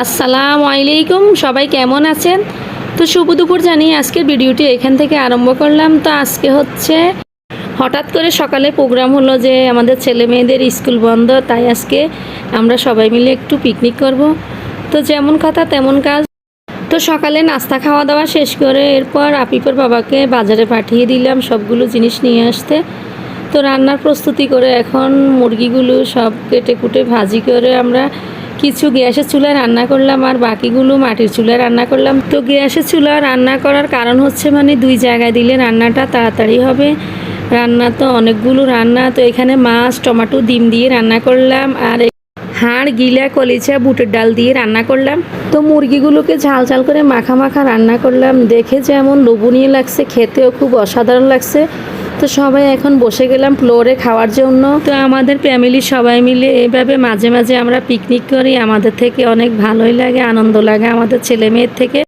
আসসালামু আলাইকুম, সবাই কেমন আছেন? তো শুভ দুপুর জানিয়ে আজকের ভিডিওটি এখান থেকে আরম্ভ করলাম। তো আজকে হচ্ছে হঠাৎ করে সকালে প্রোগ্রাম হলো যে আমাদের ছেলে মেয়েদের স্কুল বন্ধ, তাই আজকে আমরা সবাই মিলে একটু পিকনিক করব। তো যেমন কথা তেমন কাজ। তো সকালে নাস্তা খাওয়া দাওয়া শেষ করে এরপর আপিপর বাবাকে বাজারে পাঠিয়ে দিলাম সবগুলো জিনিস নিয়ে আসতে। তো রান্নার প্রস্তুতি করে এখন মুরগিগুলো সব কেটে কুটে ভাজি করে আমরা কিছু গ্যাসের চুলায় রান্না করলাম আর বাকিগুলো মাটির চুলায় রান্না করলাম। তো গ্যাসের চুলায় রান্না করার কারণ হচ্ছে দুই জায়গায় দিলে রান্নাটা তাড়াতাড়ি হবে। রান্না তো অনেকগুলো রান্না, তো এখানে মাছ টমেটো ডিম দিয়ে রান্না করলাম আর হাড় গিলা কলিচা বুটের ডাল দিয়ে রান্না করলাম। তো মুরগিগুলোকে ঝাল ঝাল করে মাখা মাখা রান্না করলাম, দেখে যেমন লোভনীয় লাগছে, খেতেও খুব অসাধারণ লাগছে। তো সবাই এখন বসে গেলাম ফ্লোরে খাওয়ার জন্য। তো আমাদের ফ্যামিলির সবাই মিলে এভাবে মাঝে মাঝে আমরা পিকনিক করি, আমাদের থেকে অনেক ভালোই লাগে, আনন্দ লাগে আমাদের ছেলে মেয়ের থেকে।